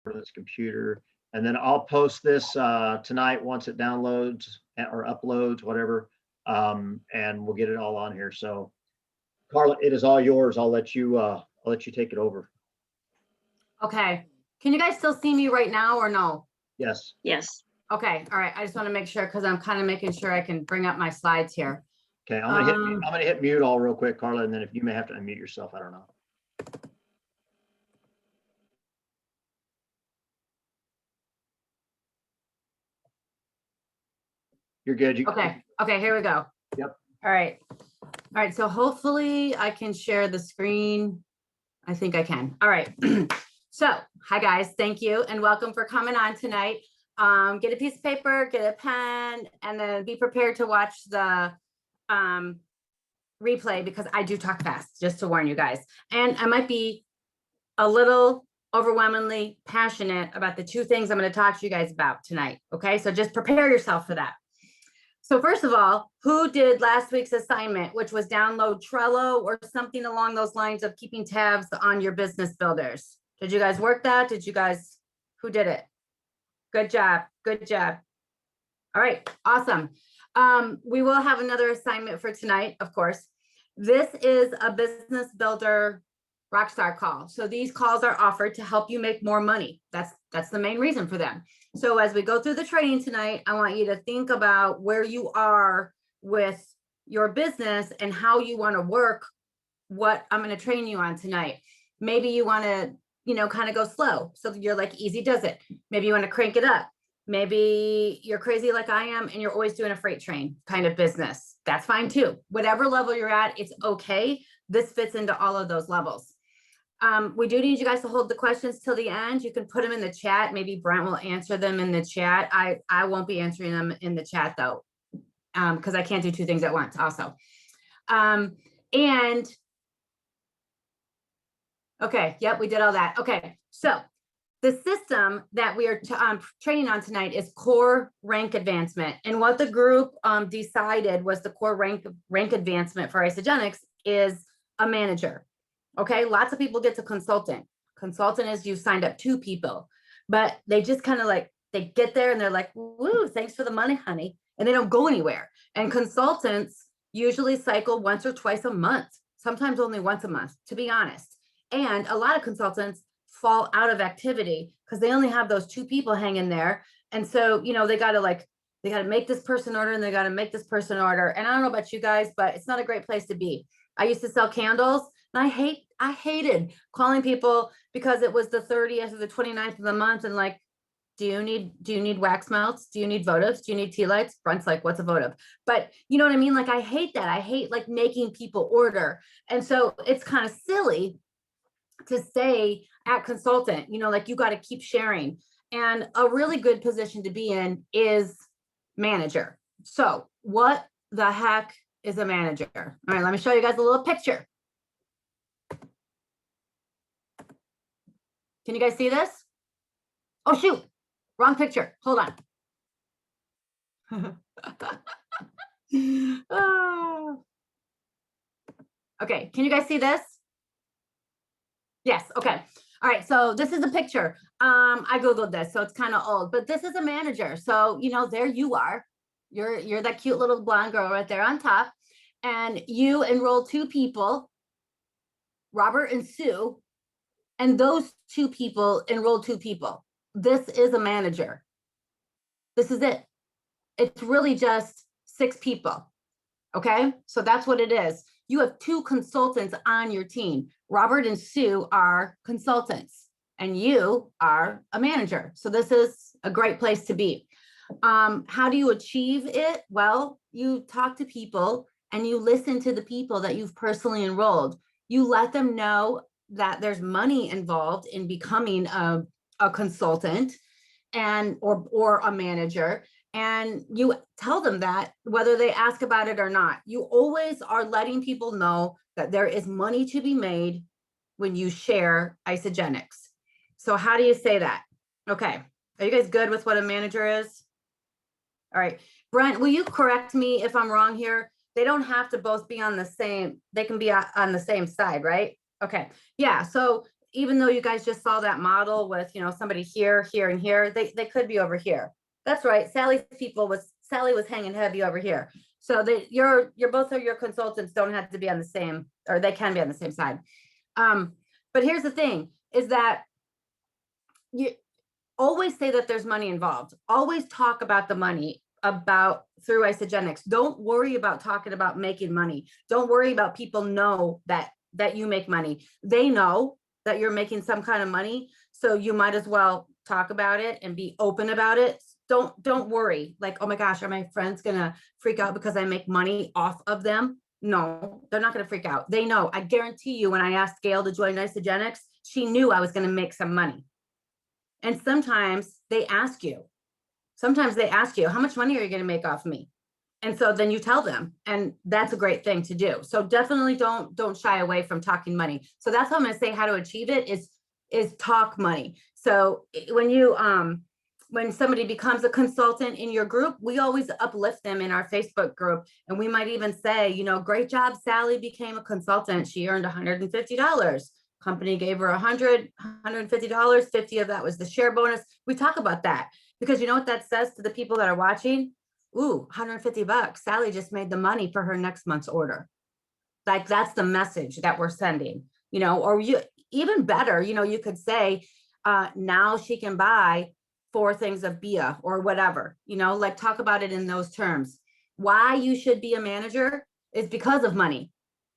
for this computer. And then I'll post this tonight once it downloads or uploads, whatever, and we'll get it all on here. So, Carla, it is all yours. I'll let you take it over. Okay. Can you guys still see me right now or no? Yes. Yes. Okay. All right. I just want to make sure because I'm kind of making sure I can bring up my slides here. Okay. I'm gonna hit mute all real quick, Carla, and then if you may have to unmute yourself, I don't know. You're good. Okay. Okay. Here we go. Yep. All right. All right. So hopefully I can share the screen. I think I can. All right. So, hi guys. Thank you and welcome for coming on tonight. Get a piece of paper, get a pen, and then be prepared to watch the replay because I do talk fast, just to warn you guys. And I might be a little overwhelmingly passionate about the two things I'm going to talk to you guys about tonight. Okay, so just prepare yourself for that. So first of all, who did last week's assignment, which was download Trello or something along those lines of keeping tabs on your business builders? Did you guys work that? Who did it? Good job. Good job. All right, awesome. We will have another assignment for tonight, of course. This is a business builder rockstar call. So these calls are offered to help you make more money. That's the main reason for them. So as we go through the training tonight, I want you to think about where you are with your business and how you want to work what I'm going to train you on tonight. Maybe you want to, kind of go slow. So you're like easy does it. Maybe you want to crank it up. Maybe you're crazy like I am and you're always doing a freight train kind of business. That's fine too. Whatever level you're at, it's okay. This fits into all of those levels. We do need you guys to hold the questions till the end. You can put them in the chat. Maybe Brent will answer them in the chat. I won't be answering them in the chat though, because I can't do two things at once also. And okay, yep, we did all that. Okay, so the system that we are training on tonight is core rank advancement. And what the group decided was the core rank advancement for Isogenics is a manager. Okay, lots of people get to consultant. Consultant is you signed up 2 people, but they just kind of like, they get there and they're like, woo, thanks for the money, honey. And they don't go anywhere. And consultants usually cycle once or twice a month, sometimes only once a month, to be honest. And a lot of consultants fall out of activity because they only have those 2 people hanging there. And so, they got to make this person order and they got to make this person order. And I don't know about you guys, but it's not a great place to be. I used to sell candles and I hated calling people because it was the 30th or the 29th of the month. And like, do you need wax melts? Do you need votives? Do you need tea lights? Brent's like, what's a votive? But you know what I mean? Like, I hate that. I hate like making people order. And so it's kind of silly to say at consultant, like you got to keep sharing. And a really good position to be in is manager. So what the heck is a manager? All right, let me show you guys a little picture. Can you guys see this? Oh, shoot, wrong picture. Hold on. Oh. Okay, can you guys see this? Yes, okay. All right, so this is a picture. I Googled this, so it's kind of old, but this is a manager. So, there you are. You're that cute little blonde girl right there on top. And you enroll 2 people, Robert and Sue, and those 2 people enroll 2 people. This is a manager. This is it. It's really just 6 people. Okay, so that's what it is. You have 2 consultants on your team. Robert and Sue are consultants and you are a manager. So this is a great place to be. How do you achieve it? Well, you talk to people and you listen to the people that you've personally enrolled. You let them know that there's money involved in becoming a consultant or a manager. And you tell them that whether they ask about it or not. You always are letting people know that there is money to be made when you share Isogenics. So how do you say that? Okay, are you guys good with what a manager is? All right, Brent, will you correct me if I'm wrong here? They don't have to both be on the same, they can be on the same side, right? Okay, yeah, so even though you guys just saw that model with, somebody here, here, and here, they could be over here. That's right. Sally was hanging heavy over here. So that you're both of your consultants don't have to be on the same, or they can be on the same side. But here's the thing is that you always say that there's money involved. Always talk about the money through Isogenics. Don't worry about talking about making money. Don't worry about people know that you make money. They know that you're making some kind of money. So you might as well talk about it and be open about it. Don't worry. Like, oh my gosh, are my friends gonna freak out because I make money off of them? No, they're not gonna freak out. They know. I guarantee you, when I asked Gail to join Isogenics, she knew I was gonna make some money. And sometimes they ask you, how much money are you gonna make off me? And so then you tell them, and that's a great thing to do. So definitely don't shy away from talking money. So that's how I'm gonna say how to achieve it is talk money. So when somebody becomes a consultant in your group, we always uplift them in our Facebook group. And we might even say, great job, Sally became a consultant. She earned $150. Company gave her $150, 50 of that was the share bonus. We talk about that because you know what that says to the people that are watching? Ooh, $150. Sally just made the money for her next month's order. Like that's the message that we're sending, or even better, you could say, now she can buy 4 things of Bia or whatever, like talk about it in those terms. Why you should be a manager is because of money,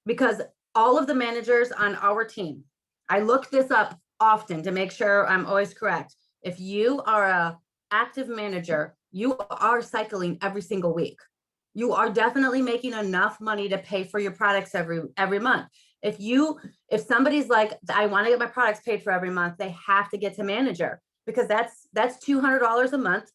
because all of the managers on our team, I look this up often to make sure I'm always correct. If you are a active manager, you are cycling every single week. You are definitely making enough money to pay for your products every month. If somebody's like, I want to get my products paid for every month, they have to get to manager because that's $200 a month.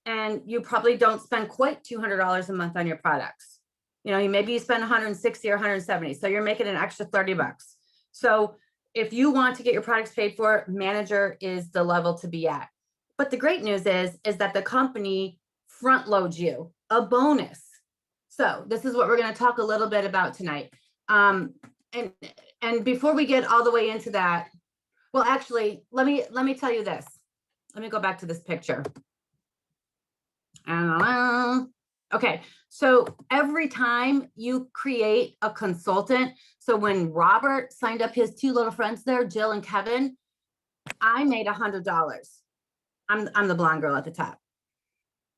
And you probably don't spend quite $200 a month on your products. Maybe you spend 160 or 170. So you're making an extra $30. So if you want to get your products paid for, manager is the level to be at. But the great news is that the company front loads you a bonus. So this is what we're going to talk a little bit about tonight. And before we get all the way into that, well, actually, let me tell you this. Let me go back to this picture. Okay, so every time you create a consultant, so when Robert signed up his 2 little friends there, Jill and Kevin, I made $100. I'm the blonde girl at the top.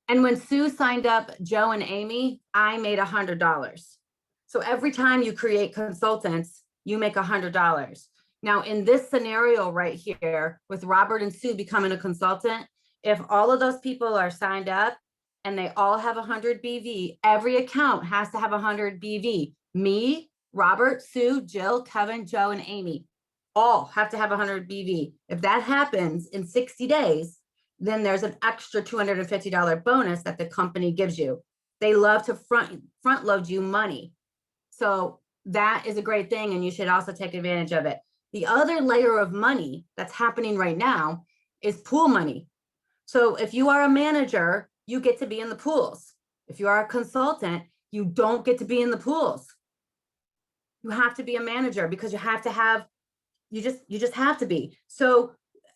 And when Sue signed up Joe and Amy, I made $100. So every time you create consultants, you make $100. Now in this scenario right here with Robert and Sue becoming a consultant, if all of those people are signed up and they all have 100 BV, every account has to have 100 BV. Me, Robert, Sue, Jill, Kevin, Joe, and Amy all have to have 100 BV. If that happens in 60 days, then there's an extra $250 bonus that the company gives you. They love to front load you money. So that is a great thing, and you should also take advantage of it. The other layer of money that's happening right now is pool money. So if you are a manager, you get to be in the pools. If you are a consultant, you don't get to be in the pools. You have to be a manager because you just have to be. So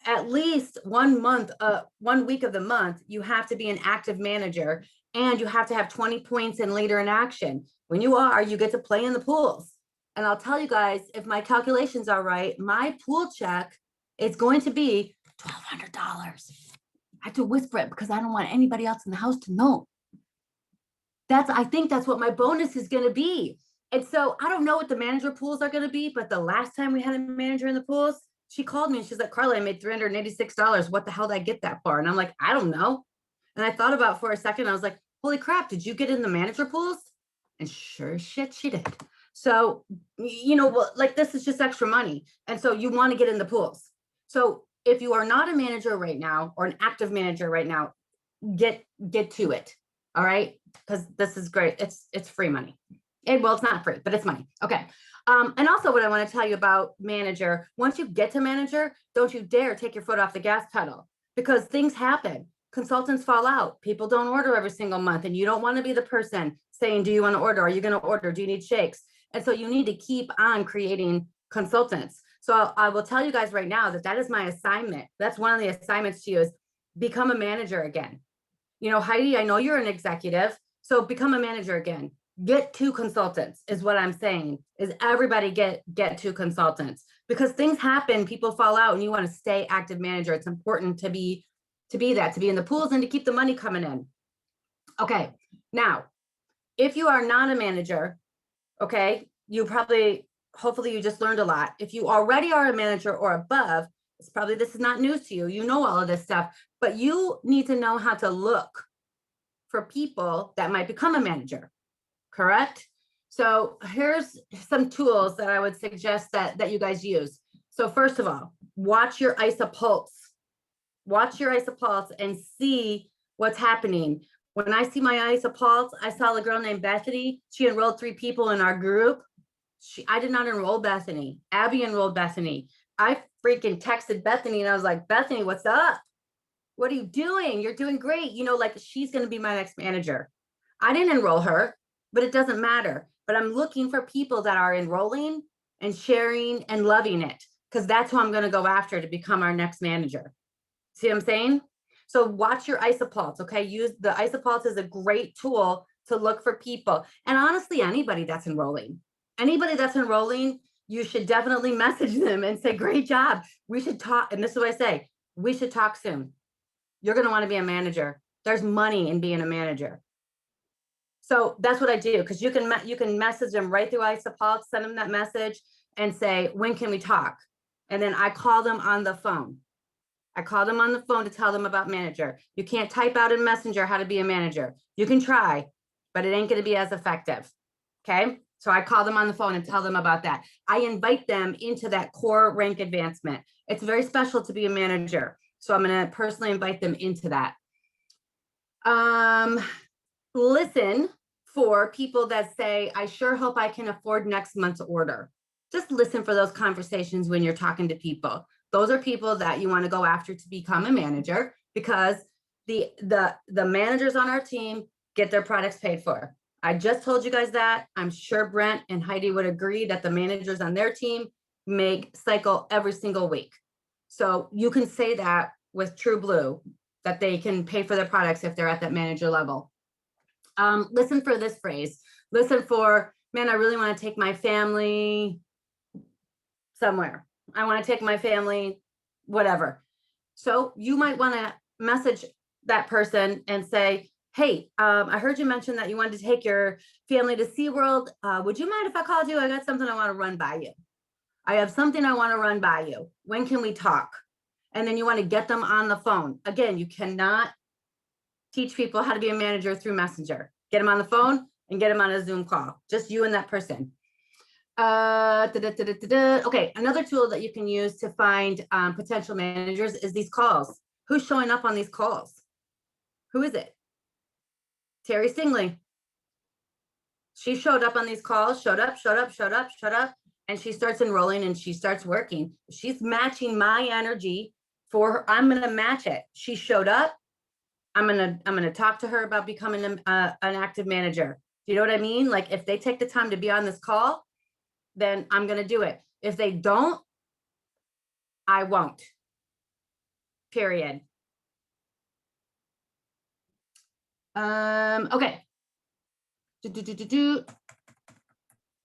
at least 1 week of the month, you have to be an active manager, and you have to have 20 points in leader in action. When you get to play in the pools. And I'll tell you guys, if my calculations are right, my pool check is going to be $1,200. I have to whisper it because I don't want anybody else in the house to know. I think that's what my bonus is going to be. And so I don't know what the manager pools are going to be, but the last time we had a manager in the pools, she called me and she's like, Carla, I made $386. What the hell did I get that for? And I'm like, I don't know. And I thought about it for a second. I was like, holy crap, did you get in the manager pools? And sure as shit, she did. So, like this is just extra money. And so you want to get in the pools. So if you are not a manager right now or an active manager right now, get to it. All right. Because this is great. It's free money. Well, it's not free, but it's money. Okay. And also what I want to tell you about manager, once you get to manager, don't you dare take your foot off the gas pedal because things happen. Consultants fall out. People don't order every single month. And you don't want to be the person saying, do you want to order? Are you going to order? Do you need shakes? And so you need to keep on creating consultants. So I will tell you guys right now that that is my assignment. That's one of the assignments to you is become a manager again. You know, Heidi, I know you're an executive, so become a manager again. Get 2 consultants is what I'm saying, is everybody get 2 consultants, because things happen, people fall out, and you want to stay active manager. It's important to be that, to be in the pools and to keep the money coming in. Okay, now, if you are not a manager, okay, you probably, hopefully you just learned a lot. If you already are a manager or above, it's probably, this is not news to you. You know all of this stuff, but you need to know how to look for people that might become a manager, correct? So here's some tools that I would suggest that you guys use. So first of all, watch your ISA pulse. Watch your ISA pulse and see what's happening. When I see my ISA pulse, I saw a girl named Bethany. She enrolled 3 people in our group. I did not enroll Bethany. Abby enrolled Bethany. I freaking texted Bethany and I was like, Bethany, what's up? What are you doing? You're doing great. You know, like, she's going to be my next manager. I didn't enroll her, but it doesn't matter. But I'm looking for people that are enrolling and sharing and loving it, because that's who I'm going to go after to become our next manager. See what I'm saying? So watch your ISA pulse, okay? Use the ISA pulse is a great tool to look for people. And honestly, anybody that's enrolling, you should definitely message them and say, great job. We should talk. And this is what I say, we should talk soon. You're going to want to be a manager. There's money in being a manager. So that's what I do, because you can message them right through ISA pulse, send them that message and say, when can we talk? And then I call them on the phone. I call them on the phone to tell them about manager. You can't type out in Messenger how to be a manager. You can try, but it ain't going to be as effective. Okay. So I call them on the phone and tell them about that. I invite them into that core rank advancement. It's very special to be a manager. So I'm going to personally invite them into that. Listen for people that say, I sure hope I can afford next month's order. Just listen for those conversations when you're talking to people. Those are people that you want to go after to become a manager, because the managers on our team get their products paid for. I just told you guys that. I'm sure Brent and Heidi would agree that the managers on their team make cycle every single week. So you can say that with True Blue, that they can pay for their products if they're at that manager level. Listen for this phrase. Listen for, man, I really want to take my family somewhere. I want to take my family, whatever. So you might want to message that person and say, hey, I heard you mention that you wanted to take your family to SeaWorld. Would you mind if I called you? I got something I want to run by you. I have something I want to run by you. When can we talk? And then you want to get them on the phone. Again, you cannot teach people how to be a manager through Messenger. Get them on the phone and get them on a Zoom call. Just you and that person. Okay, another tool that you can use to find potential managers is these calls. Who's showing up on these calls? Who is it? Terry Stingley. She showed up on these calls, showed up, and she starts enrolling and she starts working. She's matching my energy for her. I'm going to match it. She showed up. I'm going to talk to her about becoming an active manager. Do you know what I mean? Like, if they take the time to be on this call, then I'm going to do it. If they don't, I won't. Period. Okay.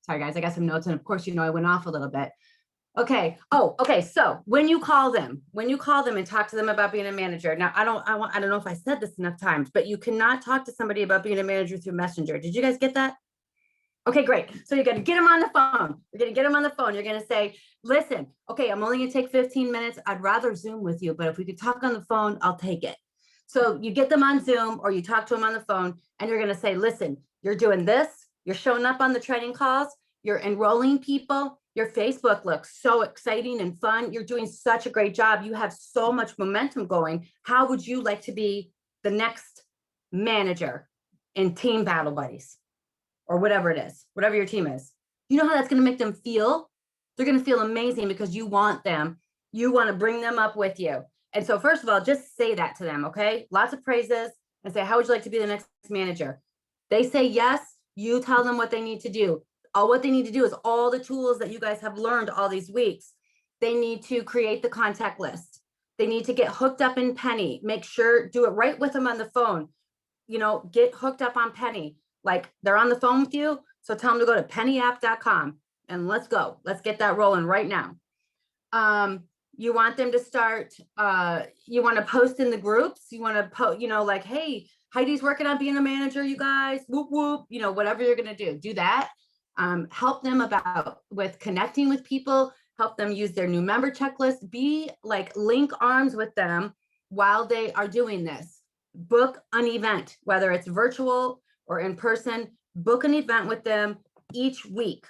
Sorry, guys, I got some notes. And of course, you know, I went off a little bit. Okay. Oh, okay. So when you call them and talk to them about being a manager. Now, I don't know if I said this enough times, but you cannot talk to somebody about being a manager through Messenger. Did you guys get that? Okay, great. So you're going to get them on the phone. You're going to get them on the phone. You're going to say, listen, okay, I'm only going to take 15 minutes. I'd rather Zoom with you, but if we could talk on the phone, I'll take it. So you get them on Zoom or you talk to them on the phone and you're going to say, listen, you're doing this. You're showing up on the training calls. You're enrolling people. Your Facebook looks so exciting and fun. You're doing such a great job. You have so much momentum going. How would you like to be the next manager in Team Battle Buddies? Or whatever it is, whatever your team is. You know how that's going to make them feel? They're going to feel amazing because you want them. You want to bring them up with you. And so first of all, just say that to them, okay? Lots of praises and say, how would you like to be the next manager? They say yes, you tell them what they need to do. All what they need to do is all the tools that you guys have learned all these weeks. They need to create the contact list. They need to get hooked up in Penny. Make sure, do it right with them on the phone. You know, get hooked up on Penny. Like they're on the phone with you. So tell them to go to pennyapp.com and let's go. Let's get that rolling right now. You want them to start, you want to post in the groups. You want to post, you know, like, hey, Heidi's working on being a manager, you guys, whoop, whoop, you know, whatever you're going to do that. Help them with connecting with people, help them use their new member checklist, be like link arms with them while they are doing this. Book an event, whether it's virtual or in person, book an event with them each week.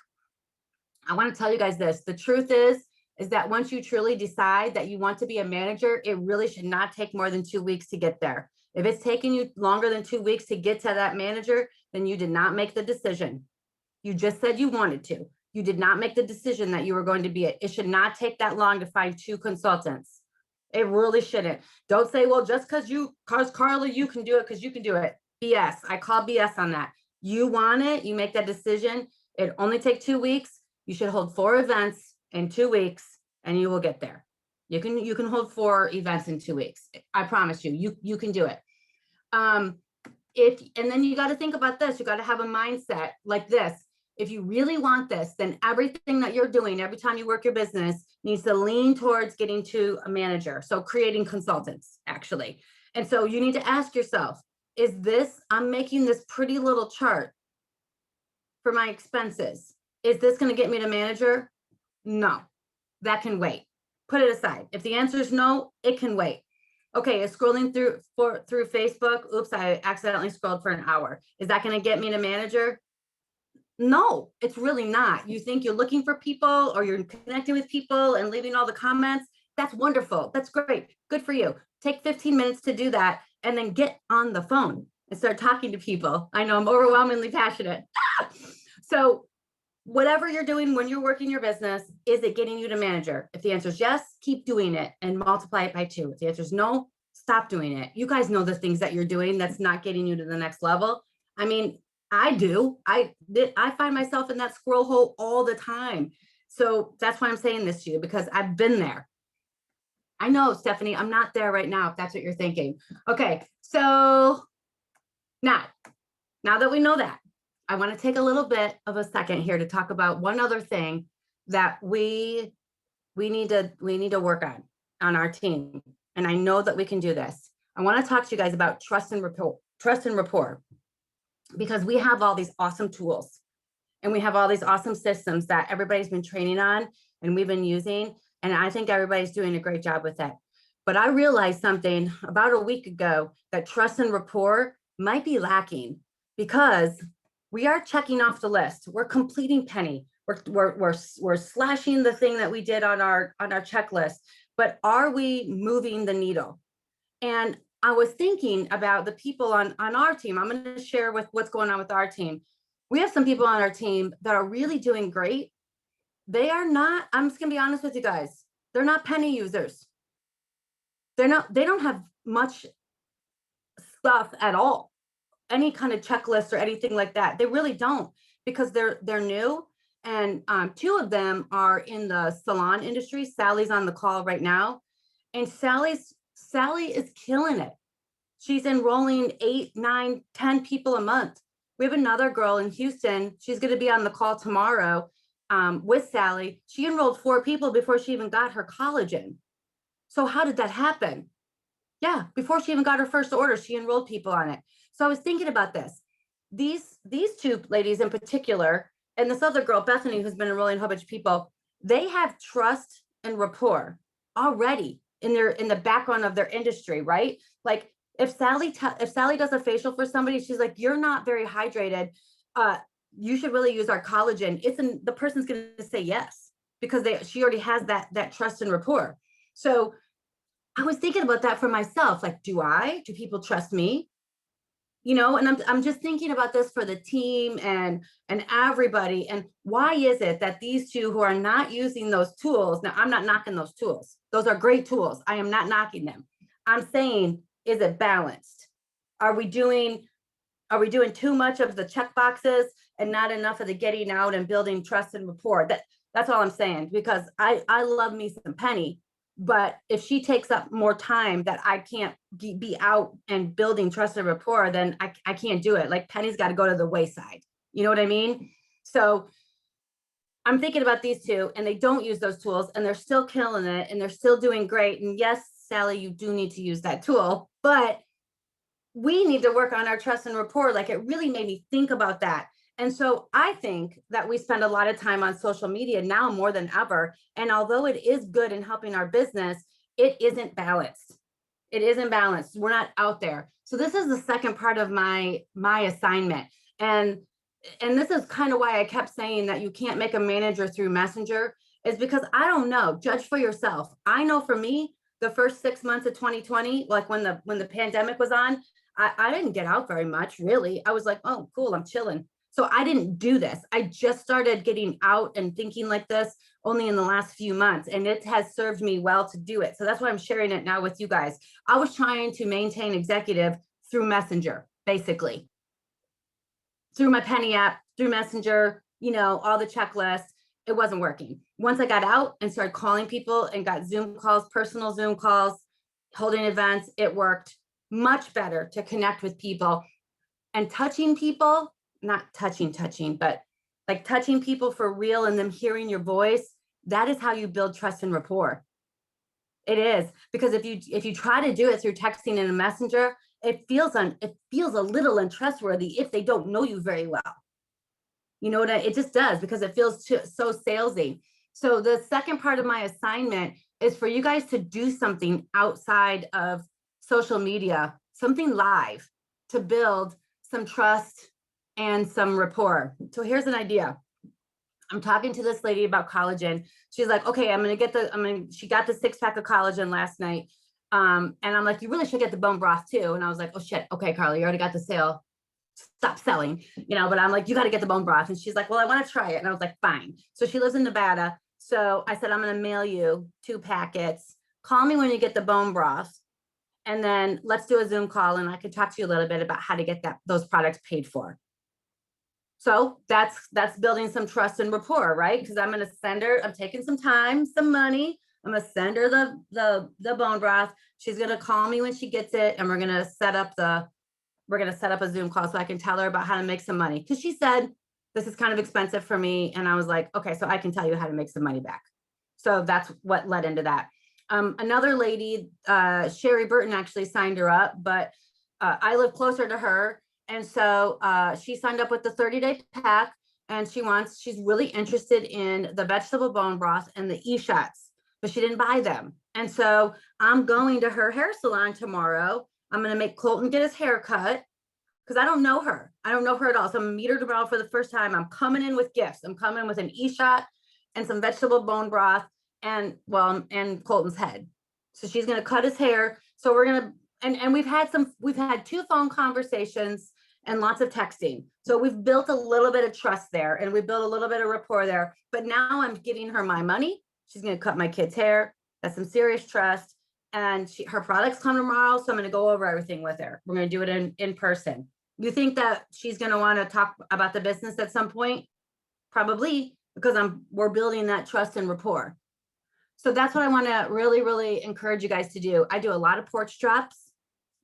I want to tell you guys this. The truth is that once you truly decide that you want to be a manager, it really should not take more than 2 weeks to get there. If it's taking you longer than 2 weeks to get to that manager, then you did not make the decision. You just said you wanted to. You did not make the decision that you were going to be it. It should not take that long to find 2 consultants. It really shouldn't. Don't say, well, just because Carla, you can do it because you can do it. BS. I call BS on that. You want it, you make that decision. It only takes 2 weeks. You should hold 4 events in 2 weeks and you will get there. You can hold 4 events in 2 weeks. I promise you, you can do it. And then you got to think about this. You got to have a mindset like this. If you really want this, then everything that you're doing every time you work your business needs to lean towards getting to a manager. So creating consultants, actually. And so you need to ask yourself, I'm making this pretty little chart for my expenses. Is this going to get me to manager? No, that can wait. Put it aside. If the answer is no, it can wait. Okay, is scrolling through Facebook, oops, I accidentally scrolled for an hour. Is that going to get me to manager? No, it's really not. You think you're looking for people or you're connecting with people and leaving all the comments. That's wonderful. That's great. Good for you. Take 15 minutes to do that and then get on the phone and start talking to people. I know I'm overwhelmingly passionate. So whatever you're doing when you're working your business, is it getting you to manager? If the answer is yes, keep doing it and multiply it by 2. If the answer is no, stop doing it. You guys know the things that you're doing that's not getting you to the next level. I mean, I do. I find myself in that squirrel hole all the time. So that's why I'm saying this to you, because I've been there. I know, Stephanie, I'm not there right now, if that's what you're thinking. Okay, so now that we know that, I want to take a little bit of a second here to talk about one other thing that we need to work on our team. And I know that we can do this. I want to talk to you guys about trust and rapport, because we have all these awesome tools and we have all these awesome systems that everybody's been training on and we've been using. And I think everybody's doing a great job with it. But I realized something about a week ago, that trust and rapport might be lacking, because we are checking off the list. We're completing Penny. We're slashing the thing that we did on our checklist, but are we moving the needle? And I was thinking about the people on our team. I'm going to share with what's going on with our team. We have some people on our team that are really doing great. They are not, I'm just going to be honest with you guys, they're not Penny users. They don't have much stuff at all, any kind of checklist or anything like that. They really don't, because they're new. And 2 of them are in the salon industry. Sally's on the call right now. And Sally is killing it. She's enrolling 8, 9, 10 people a month. We have another girl in Houston. She's going to be on the call tomorrow with Sally. She enrolled 4 people before she even got her collagen. So how did that happen? Yeah, before she even got her first order, she enrolled people on it. So I was thinking about this. These 2 ladies in particular, and this other girl, Bethany, who's been enrolling a whole bunch of people, they have trust and rapport already in the background of their industry, right? Like if Sally does a facial for somebody, she's like, you're not very hydrated. You should really use our collagen. The person's going to say yes, because she already has that trust and rapport. So I was thinking about that for myself. Like, do people trust me? You know, and I'm just thinking about this for the team and everybody. And why is it that these 2 who are not using those tools? Now, I'm not knocking those tools. Those are great tools. I am not knocking them. I'm saying, is it balanced? Are we doing too much of the check boxes and not enough of the getting out and building trust and rapport? That's all I'm saying, because I love me some Penny, but if she takes up more time that I can't be out and building trust and rapport, then I can't do it. Like Penny's got to go to the wayside. You know what I mean? So I'm thinking about these two, and they don't use those tools, and they're still killing it, and they're still doing great. And yes, Sally, you do need to use that tool, but we need to work on our trust and rapport. Like, it really made me think about that. And so I think that we spend a lot of time on social media now more than ever. And although it is good in helping our business, it isn't balanced. It isn't balanced. We're not out there. So this is the second part of my assignment. And this is kind of why I kept saying that you can't make a manager through Messenger, is because I don't know. Judge for yourself. I know for me, the first 6 months of 2020, like when the pandemic was on, I didn't get out very much, really. I was like, oh, cool, I'm chilling. So I didn't do this. I just started getting out and thinking like this only in the last few months, and it has served me well to do it. So that's why I'm sharing it now with you guys. I was trying to maintain executive through Messenger, basically, through my Penny app, through Messenger, all the checklists. It wasn't working. Once I got out and started calling people and got Zoom calls, personal Zoom calls, holding events, it worked much better to connect with people. And touching people, not touching, but like touching people for real and them hearing your voice, that is how you build trust and rapport. It is, because if you try to do it through texting in a messenger, it feels a little untrustworthy if they don't know you very well. You know what it just does, because it feels so salesy. So the second part of my assignment is for you guys to do something outside of social media, something live, to build some trust and some rapport. So here's an idea. I'm talking to this lady about collagen. She's like, okay, she got the 6-pack of collagen last night. And I'm like, you really should get the bone broth too. And I was like, oh shit. Okay, Carla, you already got the sale. Stop selling, but I'm like, you got to get the bone broth. And she's like, well, I want to try it. And I was like, fine. So she lives in Nevada. So I said, I'm going to mail you 2 packets. Call me when you get the bone broth. And then let's do a Zoom call, and I can talk to you a little bit about how to get those products paid for. So that's building some trust and rapport, right? Because I'm going to send her, I'm taking some time, some money. I'm going to send her the bone broth. She's going to call me when she gets it, and we're going to set up a Zoom call so I can tell her about how to make some money. Because she said, this is kind of expensive for me. And I was like, okay, so I can tell you how to make some money back. So that's what led into that. Another lady, Sherry Burton, actually signed her up, but I live closer to her. And so she signed up with the 30-day pack, and she's really interested in the vegetable bone broth and the e-shots, but she didn't buy them. And so I'm going to her hair salon tomorrow. I'm going to make Colton get his hair cut, because I don't know her. I don't know her at all. So I'm going to meet her tomorrow for the first time. I'm coming in with gifts. I'm coming with an e-shot and some vegetable bone broth and Colton's head. So she's going to cut his hair. So we're going to, and we've had 2 phone conversations and lots of texting. So we've built a little bit of trust there, and we built a little bit of rapport there. But now I'm giving her my money. She's going to cut my kid's hair. That's some serious trust. And her products come tomorrow. So I'm going to go over everything with her. We're going to do it in person. You think that she's going to want to talk about the business at some point? Probably, because we're building that trust and rapport. So that's what I want to really, really encourage you guys to do. I do a lot of porch drops.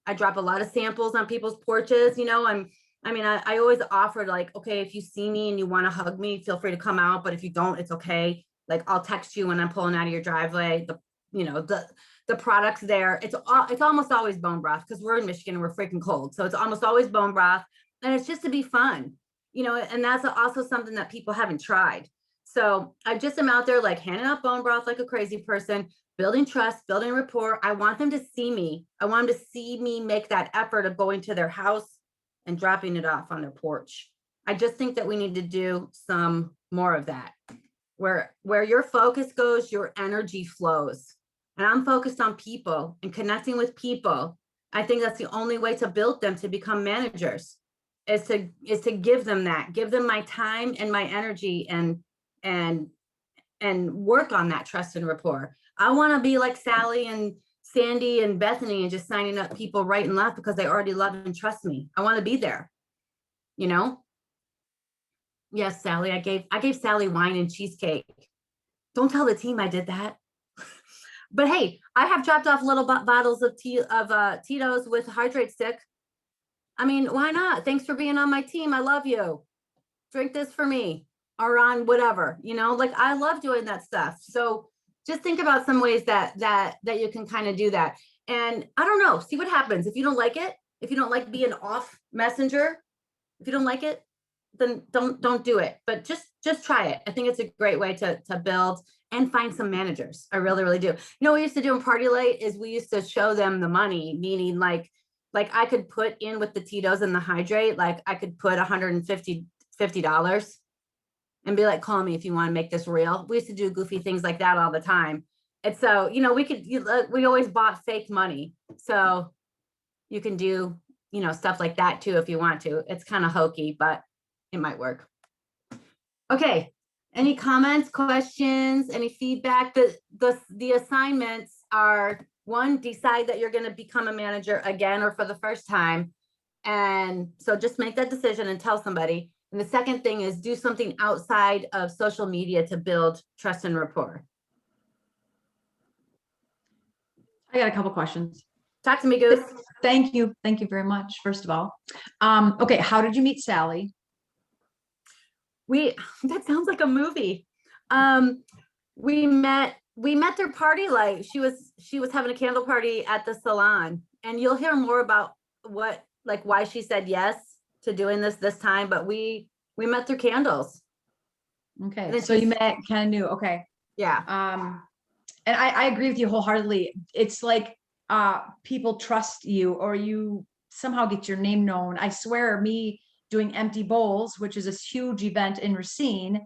I drop a lot of samples on people's porches. I always offer, like, okay, if you see me and you want to hug me, feel free to come out. But if you don't, it's okay. Like, I'll text you when I'm pulling out of your driveway. The products there. It's almost always bone broth, because we're in Michigan and we're freaking cold. So it's almost always bone broth, and it's just to be fun, and that's also something that people haven't tried. So I just am out there like handing out bone broth like a crazy person, building trust, building rapport. I want them to see me. I want them to see me make that effort of going to their house and dropping it off on their porch. I just think that we need to do some more of that. Where your focus goes, your energy flows. And I'm focused on people and connecting with people. I think that's the only way to build them to become managers, is to give them my time and my energy, and work on that trust and rapport. I want to be like Sally and Sandy and Bethany and just signing up people right and left because they already love and trust me. I want to be there. Yes, Sally, I gave Sally wine and cheesecake. Don't tell the team I did that. But hey, I have dropped off little bottles of Tito's with hydrate stick. I mean, why not? Thanks for being on my team. I love you. Drink this for me, or on whatever, like I love doing that stuff. So just think about some ways that you can kind of do that. And I don't know, see what happens. If you don't like it, if you don't like being off messenger, if you don't like it, then don't do it. But just try it. I think it's a great way to build and find some managers. I really, really do. What we used to do in Party Light is we used to show them the money, meaning like I could put in with the Tito's and the hydrate, like I could put $150 and be like, call me if you want to make this real. We used to do goofy things like that all the time. And so, we always bought fake money. So you can do, stuff like that too, if you want to. It's kind of hokey, but it might work. Okay. Any comments, questions, any feedback? The assignments are: 1, decide that you're going to become a manager again or for the first time. And so just make that decision and tell somebody. And the second thing is do something outside of social media to build trust and rapport. I got a couple questions. Talk to me, Goose. Thank you. Thank you very much, first of all. Okay, how did you meet Sally? That sounds like a movie. We met through Party Light. She was having a candle party at the salon, and you'll hear more about why she said yes to doing this time, but we met through candles. Okay, so you met, kind of knew. Okay. Yeah. And I agree with you wholeheartedly. It's like people trust you, or you somehow get your name known. I swear, me doing Empty Bowls, which is this huge event in Racine,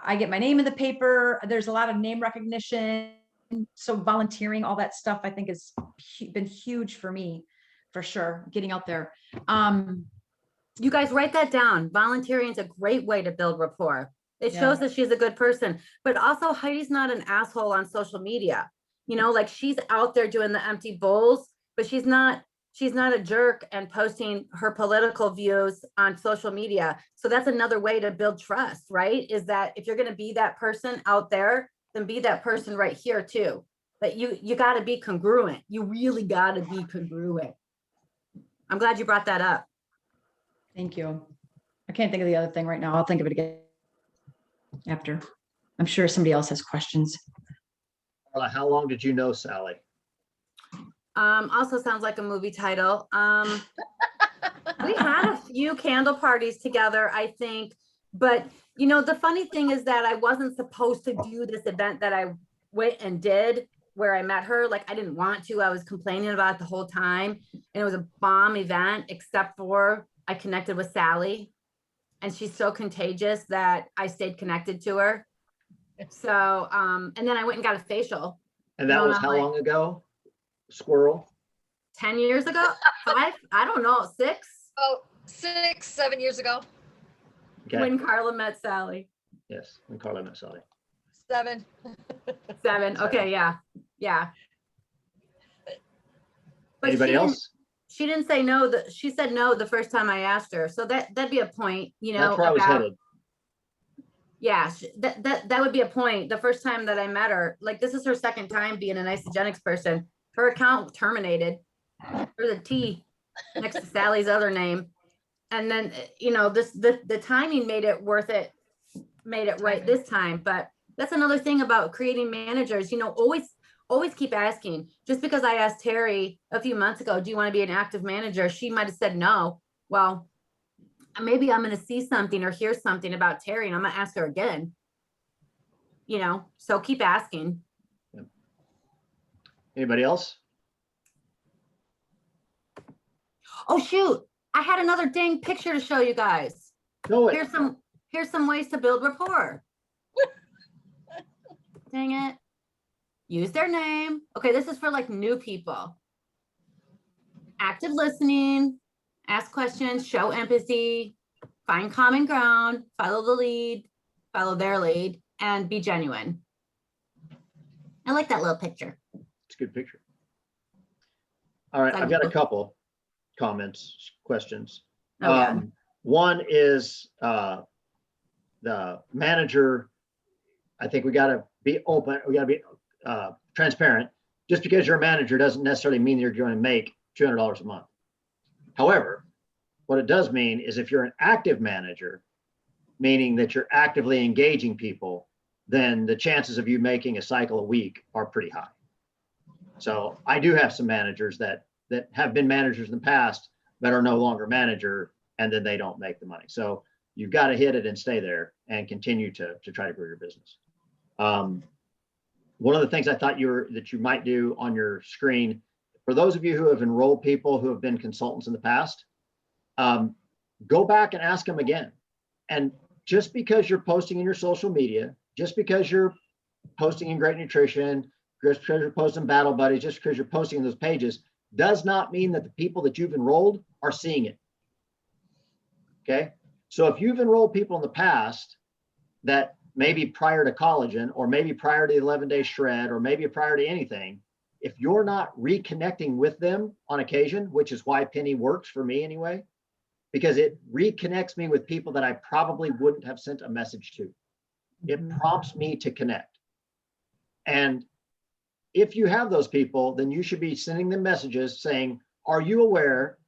I get my name in the paper. There's a lot of name recognition. So volunteering, all that stuff, I think has been huge for me, for sure, getting out there. You guys write that down. Volunteering is a great way to build rapport. It shows that she's a good person, but also Heidi's not an asshole on social media. She's out there doing the empty bowls, but she's not a jerk and posting her political views on social media. So that's another way to build trust, right? Is that if you're going to be that person out there, then be that person right here too. But you got to be congruent. You really got to be congruent. I'm glad you brought that up. Thank you. I can't think of the other thing right now. I'll think of it again after. I'm sure somebody else has questions. Carla, how long did you know Sally? Also sounds like a movie title. We had a few candle parties together, I think, but the funny thing is that I wasn't supposed to do this event that I went and did where I met her. Like I didn't want to. I was complaining about it the whole time, and it was a bomb event, except for I connected with Sally, and she's so contagious that I stayed connected to her. So, and then I went and got a facial. And that was how long ago? Squirrel? 10 years ago? 5? I don't know. 6? Oh, 6, 7 years ago. Okay. When Carla met Sally. Yes, when Carla met Sally. 7. 7. Okay, yeah. But Anybody else? She didn't say no. She said no the first time I asked her. So that'd be a point, That's where I was headed. Yeah, that would be a point. The first time that I met her, like this is her second time being an Isogenics person. Her account terminated. There's a T next to Sally's other name. And then, the timing made it worth it, made it right this time. But that's another thing about creating managers, always keep asking. Just because I asked Terry a few months ago, do you want to be an active manager? She might've said no. Well, maybe I'm going to see something or hear something about Terry and I'm going to ask her again, so keep asking. Yep. Anybody else? Oh, shoot. I had another dang picture to show you guys. No, Here's some ways to build rapport. Dang it. Use their name. Okay. This is for like new people. Active listening, ask questions, show empathy, find common ground, follow the lead, follow their lead, and be genuine. I like that little picture. it's a good picture. All right, I've got a couple comments, questions. One is the manager I think we got to be open. We got to be transparent. Just because you're a manager doesn't necessarily mean you're going to make $200 a month. However, what it does mean is if you're an active manager, meaning that you're actively engaging people, then the chances of you making a cycle a week are pretty high. So I do have some managers that have been managers in the past that are no longer manager, and then they don't make the money. So you've got to hit it and stay there and continue to try to grow your business. One of the things I thought that you might do on your screen, for those of you who have enrolled people who have been consultants in the past, go back and ask them again. And just because you're posting in your social media, just because you're posting in Great Nutrition, just because you're posting Battle Buddies, just because you're posting in those pages, does not mean that the people that you've enrolled are seeing it. Okay. So if you've enrolled people in the past that maybe prior to collagen, or maybe prior to the 11-day shred, or maybe prior to anything, if you're not reconnecting with them on occasion, which is why Penny works for me anyway, because it reconnects me with people that I probably wouldn't have sent a message to. It prompts me to connect. And if you have those people, then you should be sending them messages saying, are you aware?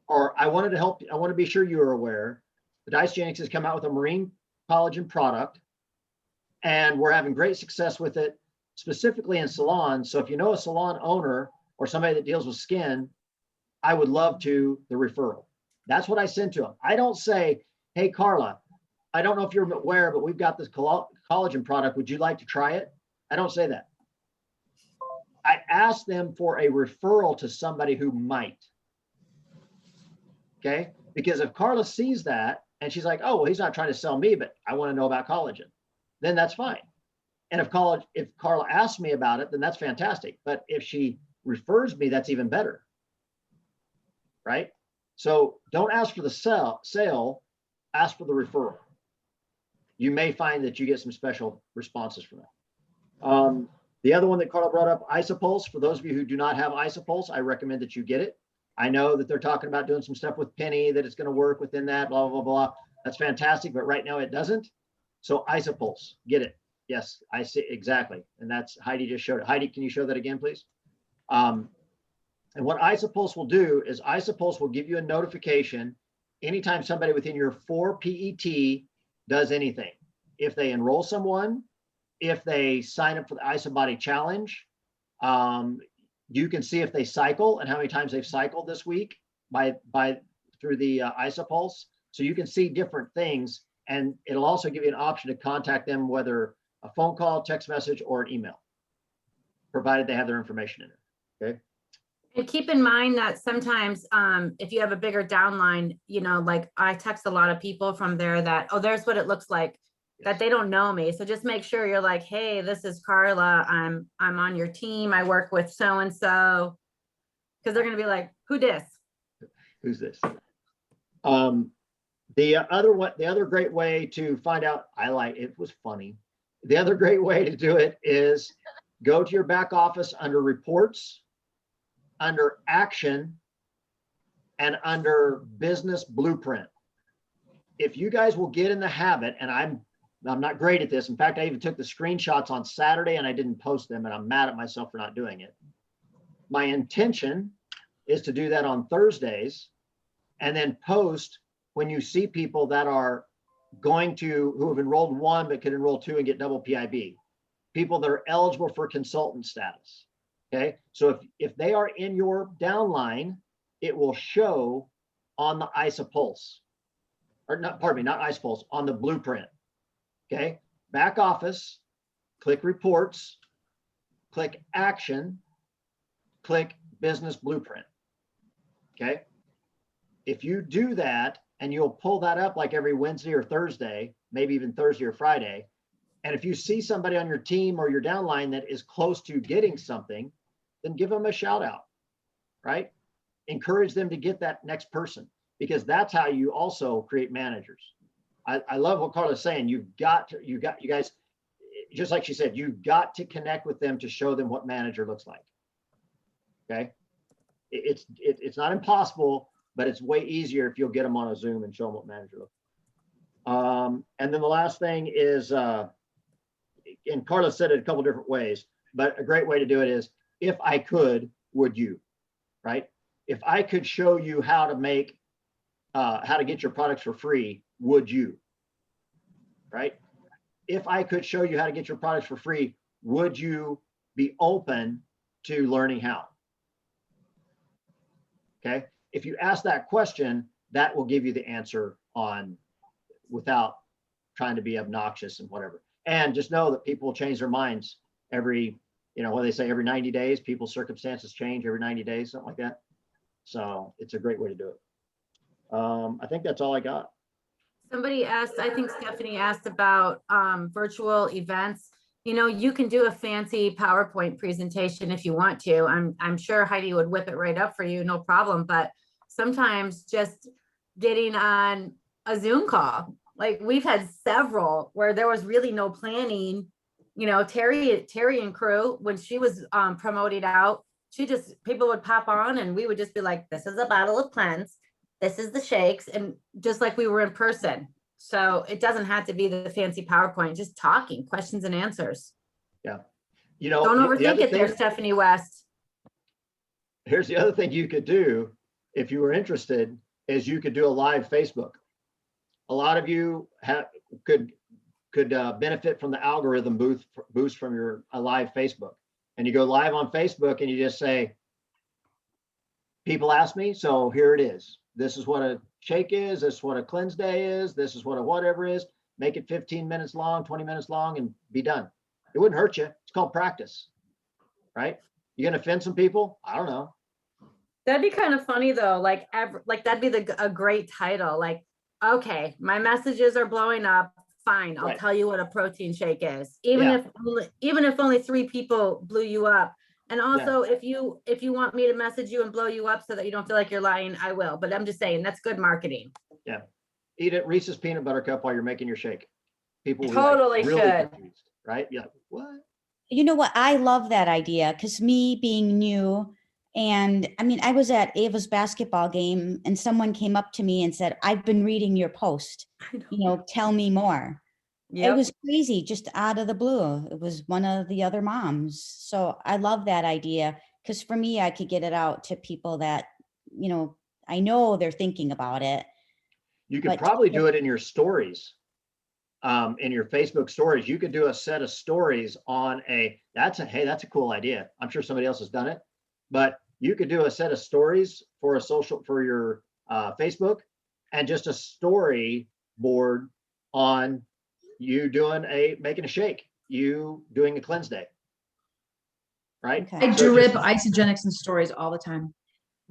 Or I wanted to help, I want to be sure you are aware that Isogenics has come out with a marine collagen product, and we're having great success with it, specifically in salons. So if you know a salon owner or somebody that deals with skin, I would love the referral. That's what I send to them. I don't say, hey, Carla, I don't know if you're aware, but we've got this collagen product. Would you like to try it? I don't say that. I ask them for a referral to somebody who might. Okay? Because if Carla sees that and she's like, oh, well, he's not trying to sell me, but I want to know about collagen, then that's fine. And if Carla asks me about it, then that's fantastic. But if she refers me, that's even better. Right? So don't ask for the sale, ask for the referral. You may find that you get some special responses from that. The other one that Carla brought up, Isopulse. For those of you who do not have Isopulse, I recommend that you get it. I know that they're talking about doing some stuff with Penny, that it's going to work within that, blah, blah, blah. That's fantastic, but right now it doesn't. So Isopulse, get it. Yes, I see, exactly. And that's, Heidi just showed it. Heidi, can you show that again, please? And what Isopulse will do is Isopulse will give you a notification anytime somebody within your 4 PET does anything. If they enroll someone, if they sign up for the IsoBody Challenge, you can see if they cycle and how many times they've cycled this week through the Isopulse. So you can see different things, and it'll also give you an option to contact them, whether a phone call, text message, or an email, provided they have their information in it. Okay. And keep in mind that sometimes if you have a bigger downline, like I text a lot of people from there that, oh, there's what it looks like, that they don't know me. So just make sure you're like, hey, this is Carla. I'm on your team. I work with so-and-so. Because they're going to be like, who dis? Who's this? The other great way to find out, it was funny. The other great way to do it is go to your back office under reports, under action, and under business blueprint. If you guys will get in the habit, and I'm not great at this. In fact, I even took the screenshots on Saturday and I didn't post them, and I'm mad at myself for not doing it. My intention is to do that on Thursdays and then post when you see people that are who have enrolled 1 but could enroll 2 and get double PIB. People that are eligible for consultant status. Okay, so if they are in your downline, it will show on the Isopulse, or not, pardon me, not Isopulse, on the blueprint. Okay, back office, click reports, click action, click business blueprint. Okay, if you do that, and you'll pull that up like every Wednesday or Thursday, maybe even Thursday or Friday. And if you see somebody on your team or your downline that is close to getting something, then give them a shout out, right? Encourage them to get that next person, because that's how you also create managers. I love what Carla's saying. You guys, just like she said, you've got to connect with them to show them what manager looks like. Okay. It's not impossible, but it's way easier if you'll get them on a Zoom and show them what manager looks like. And then the last thing is and Carla said it a couple different ways, but a great way to do it is, if I could, would you, right? If I could show you how to make, how to get your products for free, would you, right? If I could show you how to get your products for free, would you be open to learning how? Okay. If you ask that question, that will give you the answer on, without trying to be obnoxious and whatever. And just know that people will change their minds every, what they say, every 90 days, people's circumstances change every 90 days, something like that. So it's a great way to do it. I think that's all I got. Somebody asked, I think Stephanie asked about virtual events. You can do a fancy PowerPoint presentation if you want to. I'm sure Heidi would whip it right up for you, no problem. But sometimes just getting on a Zoom call, like we've had several where there was really no planning. Terry and crew, when she was promoted out, people would pop on and we would just be like, this is a bottle of cleanse. This is the shakes, and just like we were in person. So it doesn't have to be the fancy PowerPoint, just talking, questions and answers. Yeah. Don't overthink it there, Stephanie West. Here's the other thing you could do if you were interested, is you could do a live Facebook. A lot of you could benefit from the algorithm boost from your live Facebook. And you go live on Facebook and you just say, people ask me, so here it is. This is what a shake is. This is what a cleanse day is. This is what a whatever is. Make it 15 minutes long, 20 minutes long, and be done. It wouldn't hurt you. It's called practice, right? You're going to offend some people? I don't know. That'd be kind of funny though. Like that'd be a great title. Like, okay, my messages are blowing up. Fine, I'll tell you what a protein shake is. Even if only 3 people blew you up. And also, if you want me to message you and blow you up so that you don't feel like you're lying, I will. But I'm just saying, that's good marketing. Yeah. Eat it Reese's peanut butter cup while you're making your shake. People totally really should. Confused, right? Yeah. What? You know what? I love that idea, because me being new, and I mean, I was at Ava's basketball game and someone came up to me and said, I've been reading your post, tell me more. It was crazy, just out of the blue. It was one of the other moms. So I love that idea, because for me, I could get it out to people that, I know they're thinking about it. You could probably do it in your stories, in your Facebook stories. You could do a set of stories on that's a cool idea. I'm sure somebody else has done it, but you could do a set of stories for your Facebook, and just a story board on you making a shake, you doing a cleanse day, right? I drip isogenics in stories all the time.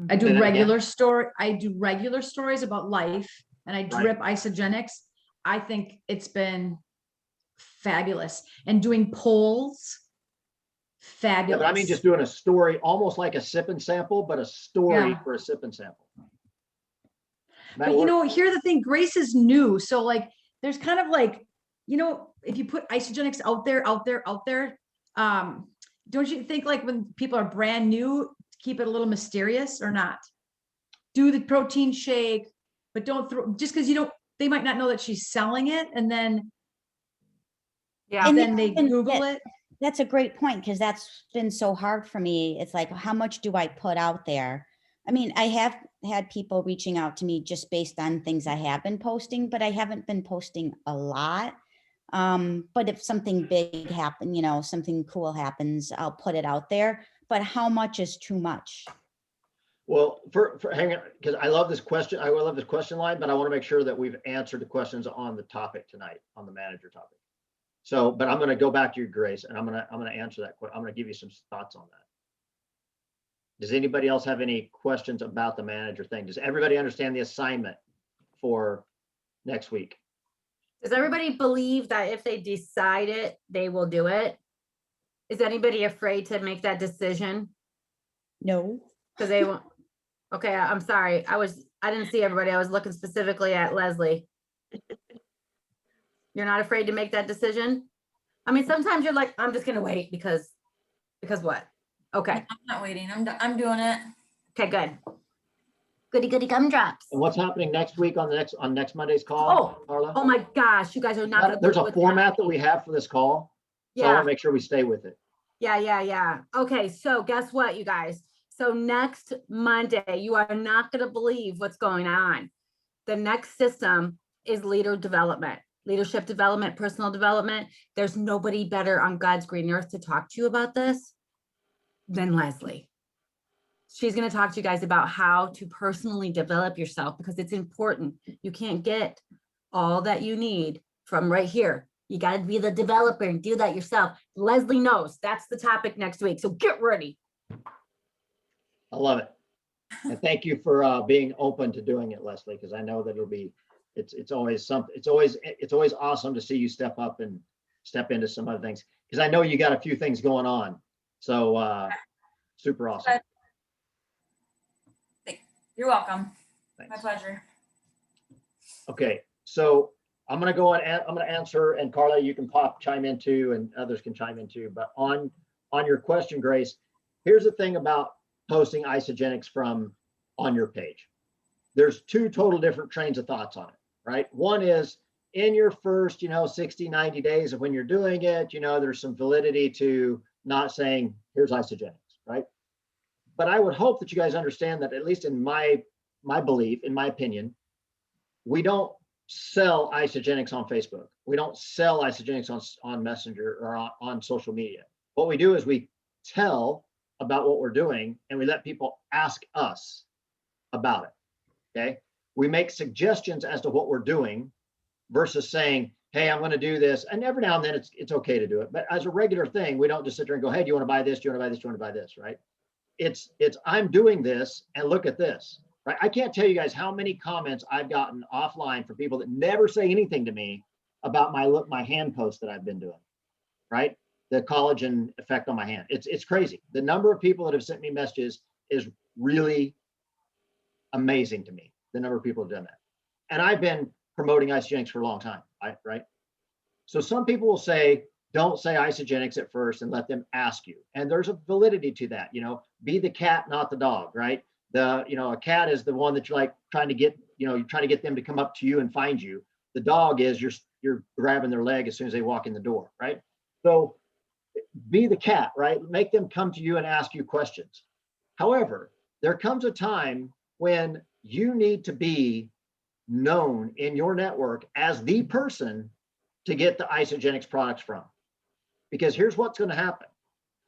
I do regular stories about life, and I drip isogenics. I think it's been fabulous. And doing polls, fabulous. Yeah, but I mean, just doing a story, almost like a sip and sample, but a story for a sip and sample. But here's the thing, Grace is new. So like, there's kind of like, if you put isogenics out there, don't you think like when people are brand new, keep it a little mysterious or not? Do the protein shake, but don't just because they might not know that she's selling it, and then then they Google it. That's a great point, because that's been so hard for me. It's like, how much do I put out there? I mean, I have had people reaching out to me just based on things I have been posting, but I haven't been posting a lot. But if something big happens, something cool happens, I'll put it out there. But how much is too much? Well, hang on, because I love this question. I love this question line, but I want to make sure that we've answered the questions on the topic tonight, on the manager topic. So, but I'm going to go back to you, Grace, and I'm going to answer that question. I'm going to give you some thoughts on that. Does anybody else have any questions about the manager thing? Does everybody understand the assignment for next week? Does everybody believe that if they decide it, they will do it? Is anybody afraid to make that decision? No. Because they won't. Okay, I'm sorry. I didn't see everybody. I was looking specifically at Leslie. You're not afraid to make that decision? I mean, sometimes you're like, I'm just gonna wait because what? Okay. I'm not waiting. I'm doing it. Okay, good. Goody goody gumdrops. And what's happening next week on next Monday's call, Carla? Oh my gosh, you guys are not. There's a format that we have for this call. So I want Yeah, to make sure we stay with it. yeah. Okay, so guess what, you guys? So next Monday, you are not gonna believe what's going on. The next system is leadership development, personal development. There's nobody better on God's green earth to talk to you about this than Leslie. She's going to talk to you guys about how to personally develop yourself because it's important. You can't get all that you need from right here. You got to be the developer and do that yourself. Leslie knows that's the topic next week. So get ready. I love it. And thank you for being open to doing it, Leslie, because I know that it'll be, it's always something, it's always awesome to see you step up and step into some other things. Because I know you got a few things going on. So super awesome. You're welcome. My Thanks. pleasure. Okay, so I'm gonna go and I'm gonna answer, and Carla, you can chime in too, and others can chime in too. But on your question, Grace, here's the thing about posting isogenics from on your page. There's two total different trains of thoughts on it, right? One is in your first, 60, 90 days of when you're doing it, there's some validity to not saying here's isogenics, right? But I would hope that you guys understand that, at least in my belief, in my opinion, we don't sell isogenics on Facebook. We don't sell isogenics on Messenger or on social media. What we do is we tell about what we're doing and we let people ask us about it. Okay. We make suggestions as to what we're doing versus saying, hey, I'm going to do this. And every now and then it's okay to do it. But as a regular thing, we don't just sit there and go, hey, do you want to buy this? Do you want to buy this? Do you want to buy this? Right. It's I'm doing this and look at this. Right. I can't tell you guys how many comments I've gotten offline from people that never say anything to me about my hand post that I've been doing. Right. The collagen effect on my hand. It's crazy. The number of people that have sent me messages is really amazing to me. The number of people have done that. And I've been promoting isogenics for a long time. Right. So some people will say, don't say isogenics at first and let them ask you. And there's a validity to that, be the cat, not the dog, right? A cat is the one that you're like trying to get, you're trying to get them to come up to you and find you. The dog is you're grabbing their leg as soon as they walk in the door, right? So be the cat, right? Make them come to you and ask you questions. However, there comes a time when you need to be known in your network as the person to get the isogenics products from. Because here's what's going to happen.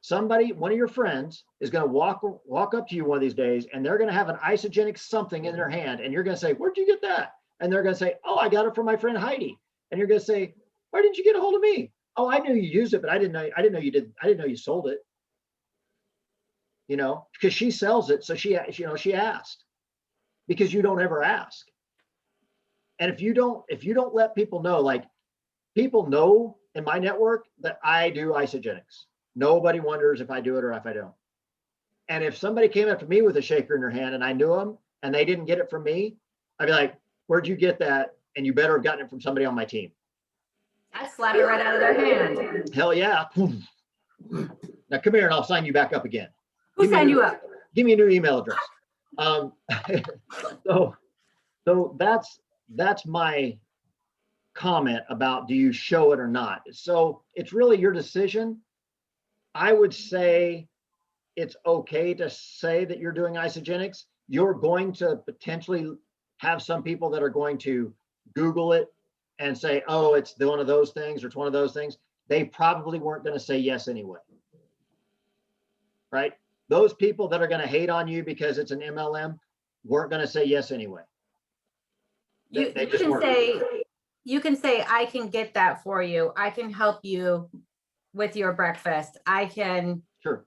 Somebody, one of your friends, is going to walk up to you one of these days, and they're going to have an isogenic something in their hand, and you're going to say, "Where'd you get that?" And they're going to say, "Oh, I got it from my friend Heidi." And you're going to say, "Why didn't you get a hold of me?" "Oh, I knew you used it, but I didn't know you did. I didn't know you sold it." Because she sells it, so she asked. Because you don't ever ask. And if you don't let people know, like, people know in my network that I do isogenics. Nobody wonders if I do it or if I don't. And if somebody came up to me with a shaker in their hand and I knew them and they didn't get it from me, I'd be like, "Where'd you get that? And you better have gotten it from somebody on my team." I slap it right out of their hand. Hell yeah. Now come here and I'll sign you back up again. Who signed you up? Give me a new email address. So that's my comment about, do you show it or not? So it's really your decision. I would say it's okay to say that you're doing isogenics. You're going to potentially have some people that are going to Google it and say, "Oh, it's one of those things," or "It's one of those things." They probably weren't going to say yes anyway. Right? Those people that are going to hate on you because it's an MLM weren't going to say yes anyway. You can say, "I can get that for you. I can help you with your breakfast. I can," Sure.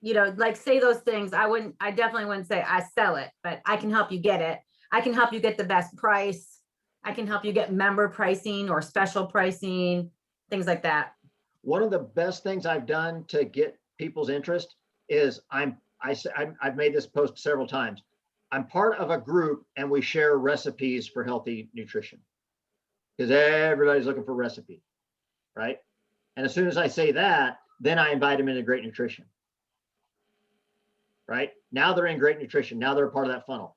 Like, say those things. I definitely wouldn't say I sell it, but I can help you get it. I can help you get the best price. I can help you get member pricing or special pricing, things like that. One of the best things I've done to get people's interest is I've made this post several times. I'm part of a group and we share recipes for healthy nutrition because everybody's looking for recipes, right? And as soon as I say that, then I invite them into Great Nutrition, right? Now they're in Great Nutrition. Now they're a part of that funnel.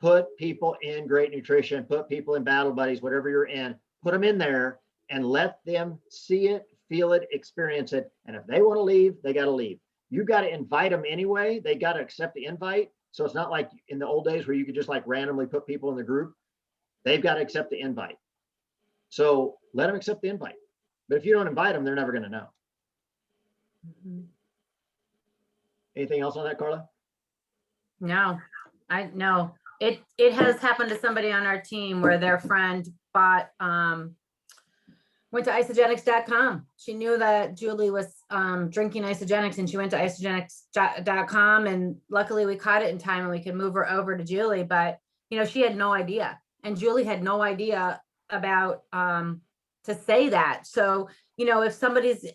Put people in Great Nutrition, put people in Battle Buddies, whatever you're in, put them in there and let them see it, feel it, experience it. And if they want to leave, they got to leave. You got to invite them anyway. They got to accept the invite. So it's not like in the old days where you could just like randomly put people in the group. They've got to accept the invite. So let them accept the invite. But if you don't invite them, they're never going to know. Anything else on that, Carla? No, no. It has happened to somebody on our team where their friend bought, went to isogenics.com. She knew that Julie was drinking isogenics, and she went to isogenics.com, and luckily we caught it in time and we could move her over to Julie, but she had no idea, and Julie had no idea about to say that. So if somebody's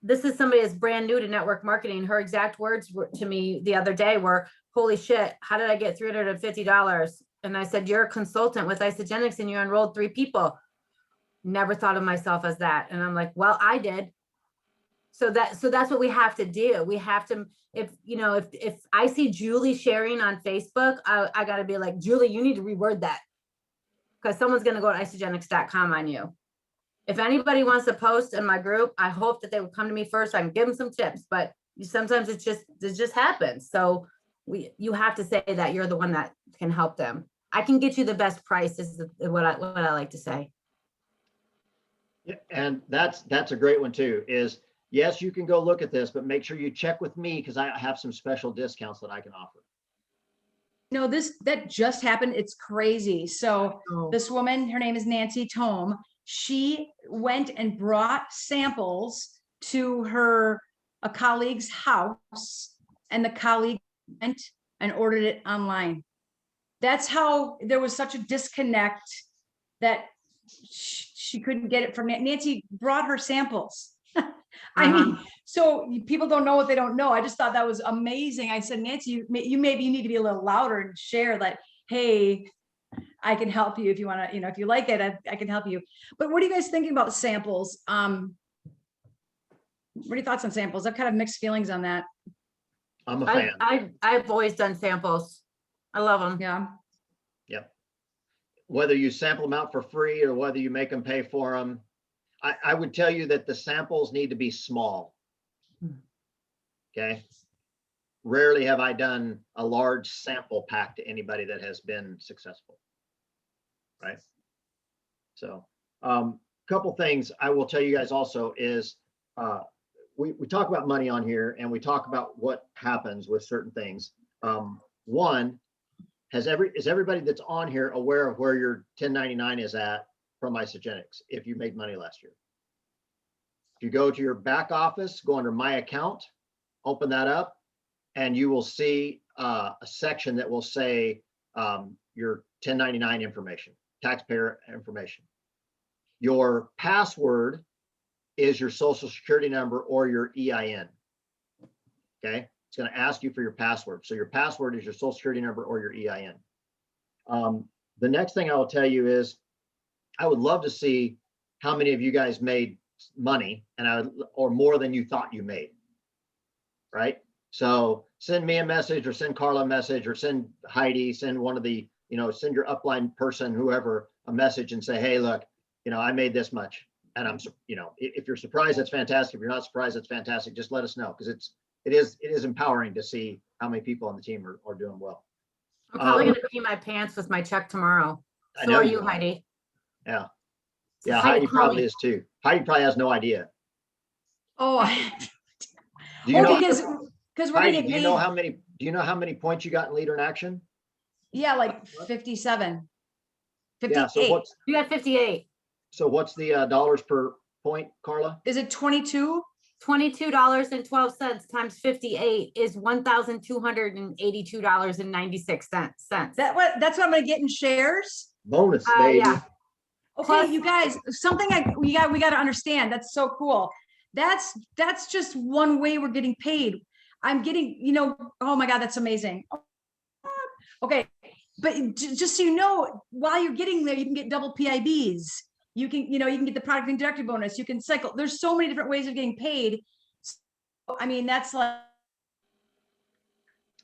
this is somebody that's brand new to network marketing, her exact words to me the other day were, holy shit, how did I get $350? And I said, you're a consultant with Isogenics and you enrolled 3 people. Never thought of myself as that. And I'm like, well, I did. So that's what we have to do. We have to, if I see Julie sharing on Facebook, I got to be like, Julie, you need to reword that, because someone's going to go to isogenics.com on you. If anybody wants to post in my group, I hope that they would come to me first so I can give them some tips, but sometimes it just happens. So you have to say that you're the one that can help them. I can get you the best price is what I like to say. Yeah, and that's a great one too, is yes, you can go look at this, but make sure you check with me because I have some special discounts that I can offer. No, that just happened. It's crazy. So this woman, her name is Nancy Tome. She went and brought samples to a colleague's house, and the colleague went and ordered it online. That's how there was such a disconnect that she couldn't get it from Nancy. Brought her samples. I mean, so people don't know what they don't know. I just thought that was amazing. I said, Nancy, you maybe need to be a little louder and share that, hey, I can help you if you want to, if you like it, I can help you. But what are you guys thinking about samples? What are your thoughts on samples? I've kind of mixed feelings on that. I'm a fan. I've always done samples. I love them. Yeah. Yep. Whether you sample them out for free or whether you make them pay for them, I would tell you that the samples need to be small. Okay. Rarely have I done a large sample pack to anybody that has been successful. Right. So couple things I will tell you guys also is we talk about money on here, and we talk about what happens with certain things. One, is everybody that's on here aware of where your 1099 is at from Isogenics if you made money last year? If you go to your back office, go under my account, open that up, and you will see a section that will say your 1099 information, taxpayer information. Your password is your social security number or your EIN. Okay, it's going to ask you for your password. So your password is your social security number or your EIN. The next thing I will tell you is I would love to see how many of you guys made money or more than you thought you made. Right? So send me a message or send Carla a message or send Heidi, send one of the, send your upline person, whoever, a message and say, hey, look, I made this much. And I'm, if you're surprised, that's fantastic. If you're not surprised, that's fantastic. Just let us know, because it is empowering to see how many people on the team are doing well. I'm probably going to pee my pants with my check tomorrow. So are you, Heidi? Yeah. Yeah, Heidi probably is too. Heidi probably has no idea. Oh, do you know, because we're Heidi, getting do you know how many points you got in Leader in Action? Yeah, like 57. 58. Yeah, so you got 58. So what's the dollars per point, Carla? Is it 22? $22.12 times 58 is $1,282.96. That's what I'm gonna get in shares. Bonus, baby. Yeah. Okay, Plus, you guys, something we got to understand. That's so cool. That's just one way we're getting paid. I'm getting, oh my God, that's amazing. Okay, but just so you know, while you're getting there, you can get double PIBs. You can, you can get the product introductory bonus. You can cycle. There's so many different ways of getting paid. So, I mean, that's like.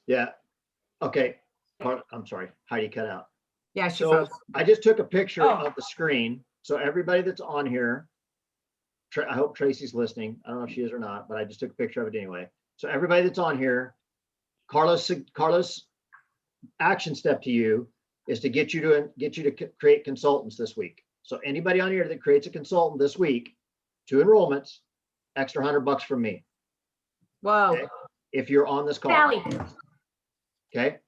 Yeah. Okay. I'm sorry. Heidi cut out. Yeah. She so froze. I just took a picture of the screen. So everybody that's on here, I hope Tracy's listening. I don't know if she is or not, but I just took a picture of it anyway. So everybody that's on here, Carlos action step to you is to get you to create consultants this week. So anybody on here that creates a consultant this week, 2 enrollments, extra $100 from me. Whoa. Okay. If you're on this call. Sally. Okay.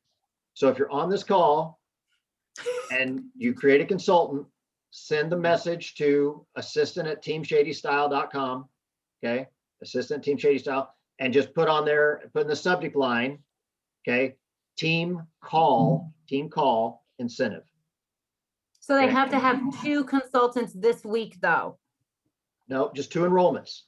So if you're on this call and you create a consultant, send the message to assistant@teamshadystyle.com. Okay. Assistant Team Shady Style, and just put in the subject line. Okay. Team call incentive. So they Okay. have to have 2 consultants this week, though. No, just 2 enrollments,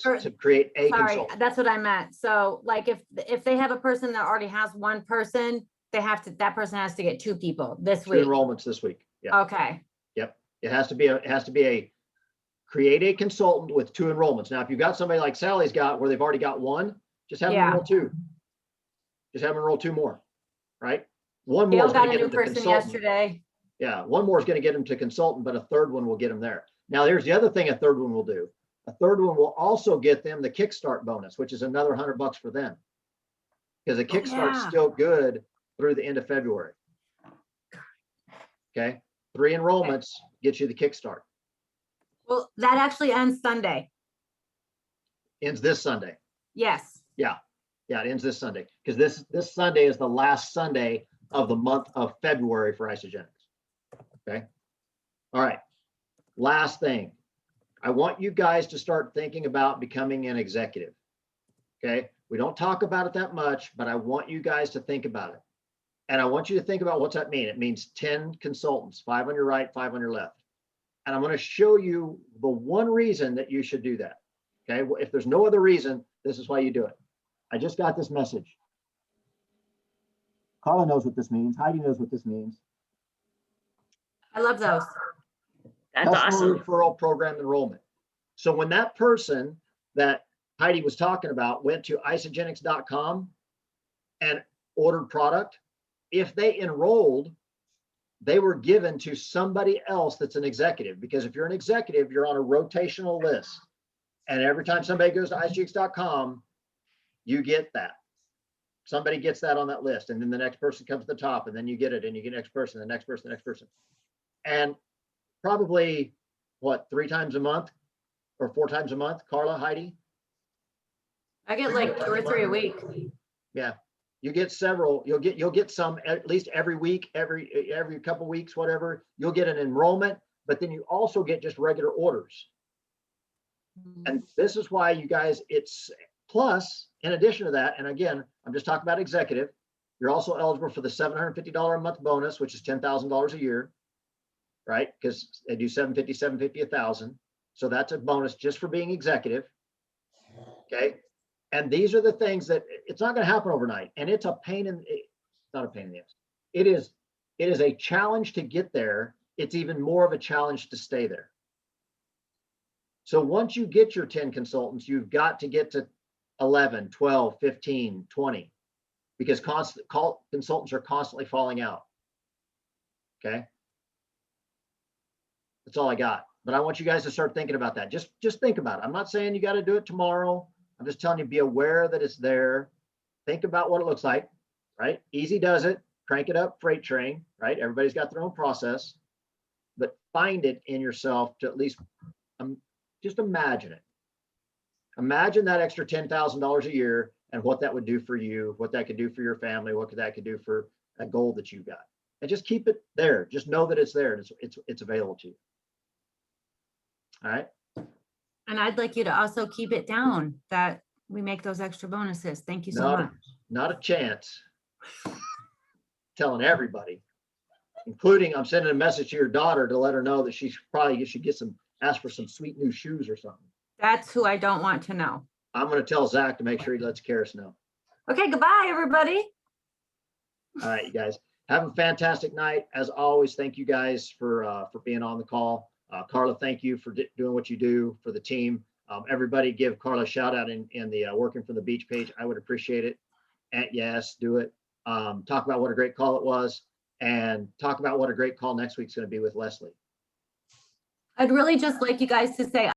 Or- to create a Sorry, consultant. that's what I meant. So like if they have a person that already has 1 person, that person has to get 2 people this 2 week. enrollments this week. Yeah. Okay. Yep. It has to be a create a consultant with 2 enrollments. Now, if you've got somebody like Sally's got where they've already got 1, just have them Yeah. enroll 2. Just have them enroll 2 more, right? One more Gail is got going a to get new them to person consultant. yesterday. Yeah, one more is going to get them to consultant, but a third one will get them there. Now, there's the other thing a third one will do. A third one will also get them the Kickstart bonus, which is another $100 for them. Because the Kickstart's yeah. still good through the end of February. Okay, 3 enrollments get you the Kickstart. Well, that actually ends Sunday. Ends this Sunday. Yes. Yeah, it ends this Sunday because this Sunday is the last Sunday of the month of February for Isogenics. Okay. All right. Last thing. I want you guys to start thinking about becoming an executive. Okay. We don't talk about it that much, but I want you guys to think about it. And I want you to think about what's that mean. It means 10 consultants, 5 on your right, 5 on your left. And I'm going to show you the one reason that you should do that. Okay. Well, if there's no other reason, this is why you do it. I just got this message. Carla knows what this means. Heidi knows what this means. I love those. That's Customer awesome. referral program enrollment. So when that person that Heidi was talking about went to isogenics.com and ordered product, if they enrolled, they were given to somebody else that's an executive. Because if you're an executive, you're on a rotational list. And every time somebody goes to isogenics.com, you get that. Somebody gets that on that list. And then the next person comes to the top, and then you get it, and you get the next person, the next person, the next person. And probably, what, 3 times a month or 4 times a month, Carla, Heidi? I get like 2 or 3 a week. Yeah, you get several. You'll get some at least every week, every couple weeks, whatever. You'll get an enrollment, but then you also get just regular orders. And this is why you guys, it's plus, in addition to that, and again, I'm just talking about executive, you're also eligible for the $750 a month bonus, which is $10,000 a year, right? Because they do 750, 750, 1,000. So that's a bonus just for being executive. Okay. And these are the things that it's not going to happen overnight. And it's a pain in, it's not a pain in the ass. It is a challenge to get there. It's even more of a challenge to stay there. So once you get your 10 consultants, you've got to get to 11, 12, 15, 20, because consultants are constantly falling out. Okay. That's all I got. But I want you guys to start thinking about that. Just think about it. I'm not saying you got to do it tomorrow. I'm just telling you, be aware that it's there. Think about what it looks like, right? Easy does it. Crank it up, freight train, right? Everybody's got their own process, but find it in yourself to at least just imagine it. Imagine that extra $10,000 a year and what that would do for you, what that could do for your family, what that could do for a goal that you got. And just keep it there. Just know that it's there and it's available to you. All right. And I'd like you to also keep it down that we make those extra bonuses. Thank you so much. Not a chance. Telling everybody, including I'm sending a message to your daughter to let her know that she should ask for some sweet new shoes or something. That's who I don't want to know. I'm going to tell Zach to make sure he lets Karis know. Okay, goodbye, everybody. All right, you guys have a fantastic night. As always, thank you guys for being on the call. Carla, thank you for doing what you do for the team. Everybody give Carla a shout out in the Working from the Beach page. I would appreciate it. And yes, do it. Talk about what a great call it was and talk about what a great call next week's going to be with Leslie. I'd really just like you guys to say